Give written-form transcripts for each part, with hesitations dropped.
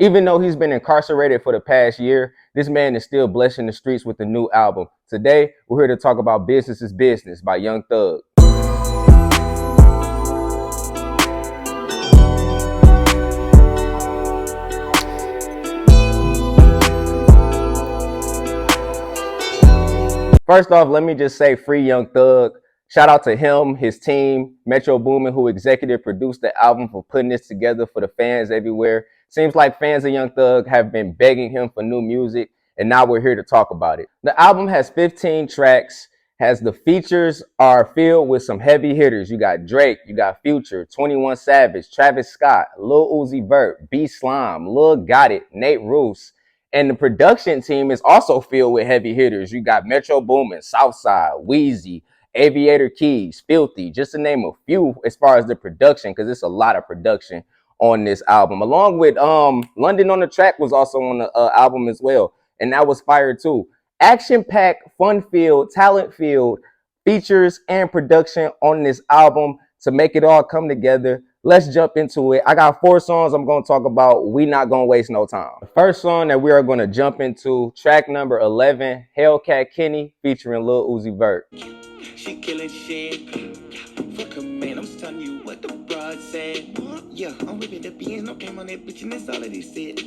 Even though he's been incarcerated for the past year, this man is still blessing the streets with a new album. Today, we're here to talk about Business is Business by Young Thug. First off, let me just say free Young Thug. Shout out to him, his team, Metro Boomin, who executive produced the album, for putting this together for the fans everywhere. Seems like fans of Young Thug have been begging him for new music, and now we're here to talk about it. The album has 15 tracks, has the features are filled with some heavy hitters. You got Drake, you got Future, 21 Savage, Travis Scott, Lil Uzi Vert, B Slime, Lil Got It, Nate Roos. And the production team is also filled with heavy hitters. You got Metro Boomin, Southside, Wheezy, Aviator Keys, Filthy, just to name a few as far as the production, because it's a lot of production on this album. Along with London on the Track was also on the album as well, and that was fire too. Action-packed, fun-filled, talent-filled features and production on this album to make it all come together. Let's jump into it. I got 4 songs I'm going to talk about. We not going to waste no time. The first song that we are going to jump into, track number 11, Hellcat Kenny featuring Lil Uzi Vert. She killing shit. Fuck her, man. I'm telling you what the broad said. Yeah, I'm whipping the beans. No came on that bitch and that's all that he said.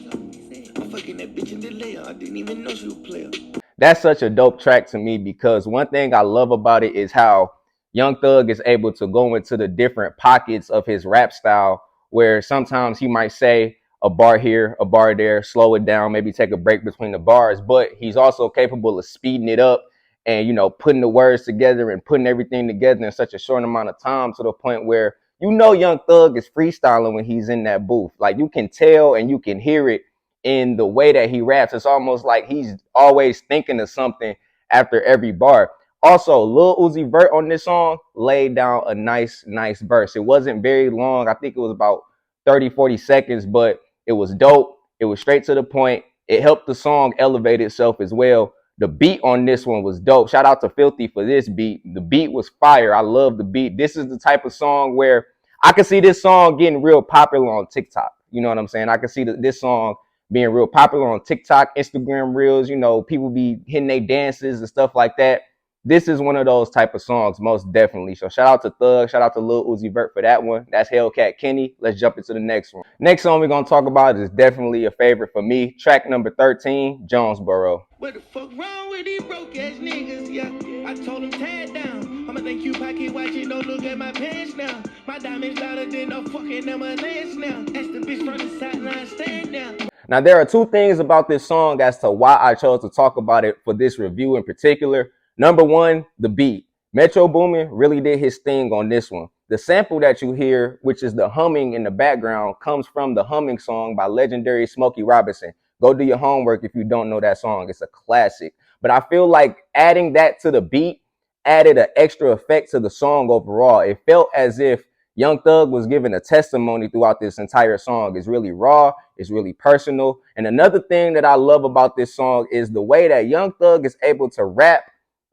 I'm fucking that bitch in the layer. I didn't even know she was a player. That's such a dope track to me, because one thing I love about it is how Young Thug is able to go into the different pockets of his rap style, where sometimes he might say a bar here, a bar there, slow it down, maybe take a break between the bars, but he's also capable of speeding it up and, you know, putting the words together and putting everything together in such a short amount of time, to the point where, you know, Young Thug is freestyling when he's in that booth. Like, you can tell and you can hear it in the way that he raps. It's almost like he's always thinking of something after every bar. Also, Lil Uzi Vert on this song laid down a nice verse. It wasn't very long. I think it was about 30, 40 seconds, but it was dope. It was straight to the point. It helped the song elevate itself as well. The beat on this one was dope. Shout out to Filthy for this beat. The beat was fire. I love the beat. This is the type of song where I could see this song getting real popular on TikTok. You know what I'm saying? I could see this song being real popular on TikTok, Instagram Reels. You know, people be hitting their dances and stuff like that. This is one of those type of songs, most definitely. So shout out to Thug, shout out to Lil Uzi Vert for that one. That's Hellcat Kenny. Let's jump into the next one. Next song we're going to talk about is definitely a favorite for me. Track number 13, Jonesboro. What the fuck wrong with these broke ass niggas? Yeah, I told them tear down. I'ma think you pocket watching, don't look at my pants now. My diamonds louder than no fucking ambulance now. Ask the bitch from the sideline, stand down. Now, there are 2 things about this song as to why I chose to talk about it for this review in particular. Number 1, the beat. Metro Boomin really did his thing on this one. The sample that you hear, which is the humming in the background, comes from the humming song by legendary Smokey Robinson. Go do your homework if you don't know that song. It's a classic. But I feel like adding that to the beat added an extra effect to the song overall. It felt as if Young Thug was giving a testimony throughout this entire song. It's really raw. It's really personal. And another thing that I love about this song is the way that Young Thug is able to rap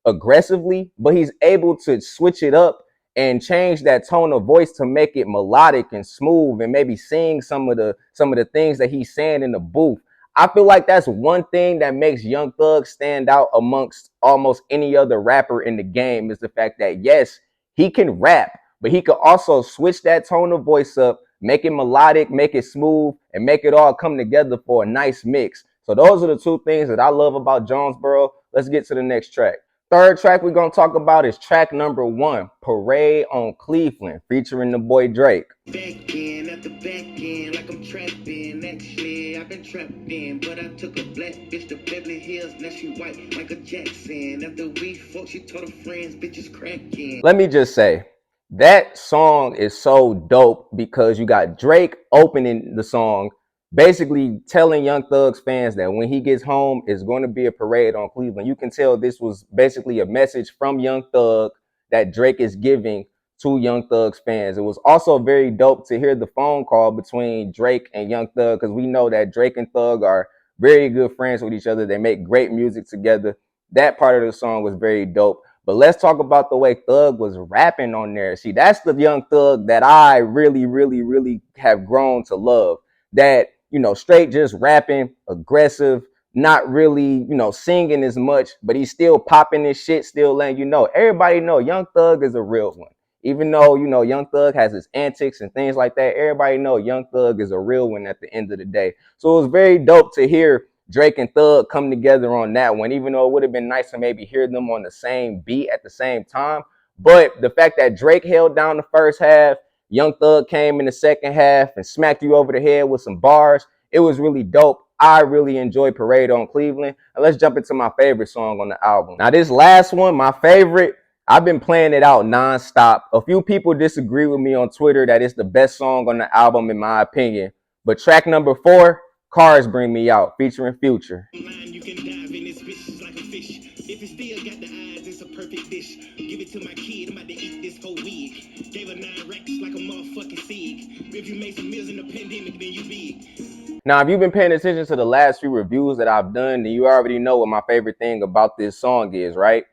aggressively, but he's able to switch it up and change that tone of voice to make it melodic and smooth, and maybe sing some of the things that he's saying in the booth. I feel like that's one thing that makes Young Thug stand out amongst almost any other rapper in the game, is the fact that, yes, he can rap, but he could also switch that tone of voice up, make it melodic, make it smooth, and make it all come together for a nice mix. So those are the 2 things that I love about Jonesboro. Let's get to the next track. Third track we're going to talk about is track number 1, Parade on Cleveland, featuring the boy Drake. Back in at the back end, like I'm trapping. Actually, I've been trapped in, but I took a black bitch to Beverly Hills. Now she white, Michael Jackson. After we fought, she told her friends, bitches cracking. Let me just say, that song is so dope because you got Drake opening the song, basically telling Young Thug's fans that when he gets home, it's going to be a parade on Cleveland. You can tell this was basically a message from Young Thug that Drake is giving to Young Thug's fans. It was also very dope to hear the phone call between Drake and Young Thug, because we know that Drake and Thug are very good friends with each other. They make great music together. That part of the song was very dope. But let's talk about the way Thug was rapping on there. See, that's the Young Thug that I really have grown to love. That, straight just rapping, aggressive, not really, singing as much, but he's still popping this shit, still letting you know. Everybody know Young Thug is a real one. Even though, Young Thug has his antics and things like that, everybody know Young Thug is a real one at the end of the day. So it was very dope to hear Drake and Thug come together on that one, even though it would have been nice to maybe hear them on the same beat at the same time. But the fact that Drake held down the first half, Young Thug came in the second half and smacked you over the head with some bars, it was really dope. I really enjoy Parade on Cleveland. And let's jump into my favorite song on the album. Now, this last one, my favorite, I've been playing it out nonstop. A few people disagree with me on Twitter that it's the best song on the album, in my opinion. But track number 4, Cars Bring Me Out, featuring Future. You can dive in this bitch like a fish. If it still got the eyes, it's a perfect dish. Give it to my kid, I'm about to eat this whole week. Gave her 9 racks like a motherfucking seed. If you made some meals in the pandemic, then you big. Now, if you've been paying attention to the last few reviews that I've done, then you already know what my favorite thing about this song is, right?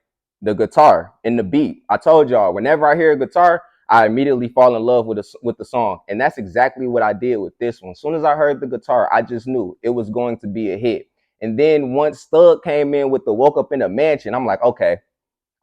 The guitar and the beat. I told y'all, whenever I hear a guitar, I immediately fall in love with the song. And that's exactly what I did with this one. As soon as I heard the guitar, I just knew it was going to be a hit. And then once Thug came in with the Woke Up in a Mansion, I'm like, okay,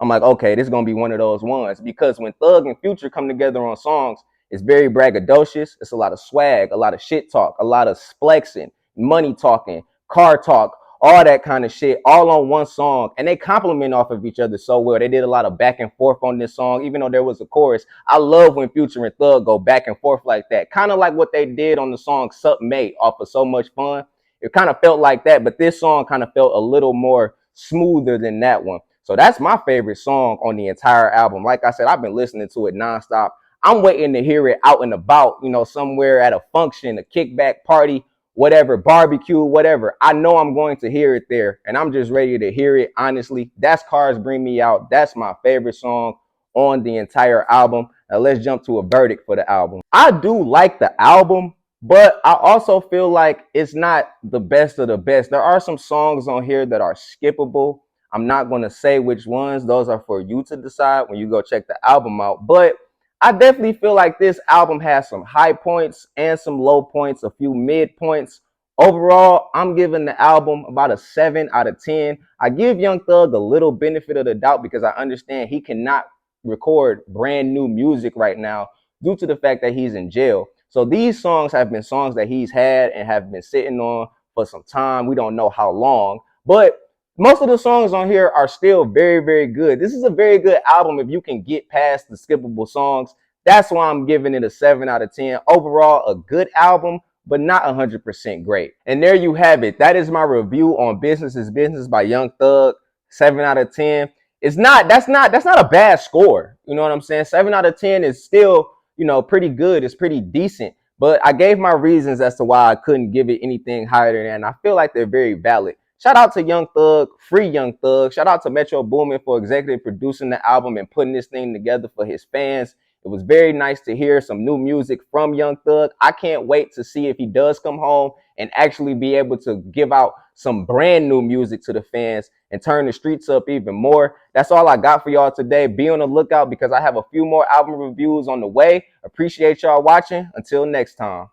this is going to be one of those ones. Because when Thug and Future come together on songs, it's very braggadocious. It's a lot of swag, a lot of shit talk, a lot of flexing, money talking, car talk, all that kind of shit, all on one song. And they complement off of each other so well. They did a lot of back and forth on this song, even though there was a chorus. I love when Future and Thug go back and forth like that. Kind of like what they did on the song Sup Mate off of So Much Fun. It kind of felt like that, but this song kind of felt a little more smoother than that one. So that's my favorite song on the entire album. Like I said, I've been listening to it nonstop. I'm waiting to hear it out and about, somewhere at a function, a kickback party, whatever, barbecue, whatever. I know I'm going to hear it there, and I'm just ready to hear it, honestly. That's Cars Bring Me Out. That's my favorite song on the entire album. Now let's jump to a verdict for the album. I do like the album, but I also feel like it's not the best of the best. There are some songs on here that are skippable. I'm not going to say which ones. Those are for you to decide when you go check the album out. But I definitely feel like this album has some high points and some low points, a few mid points. Overall, I'm giving the album about a 7 out of 10. I give Young Thug a little benefit of the doubt because I understand he cannot record brand new music right now due to the fact that he's in jail. So these songs have been songs that he's had and have been sitting on for some time. We don't know how long, but most of the songs on here are still very, very good. This is a very good album if you can get past the skippable songs. That's why I'm giving it a 7 out of 10. Overall, a good album, but not 100% great. And there you have it. That is my review on Business is Business by Young Thug. 7 out of 10. That's not a bad score. You know what I'm saying? 7 out of 10 is still, pretty good. It's pretty decent. But I gave my reasons as to why I couldn't give it anything higher than that. And I feel like they're very valid. Shout out to Young Thug, free Young Thug. Shout out to Metro Boomin for executive producing the album and putting this thing together for his fans. It was very nice to hear some new music from Young Thug. I can't wait to see if he does come home and actually be able to give out some brand new music to the fans and turn the streets up even more. That's all I got for y'all today. Be on the lookout because I have a few more album reviews on the way. Appreciate y'all watching. Until next time.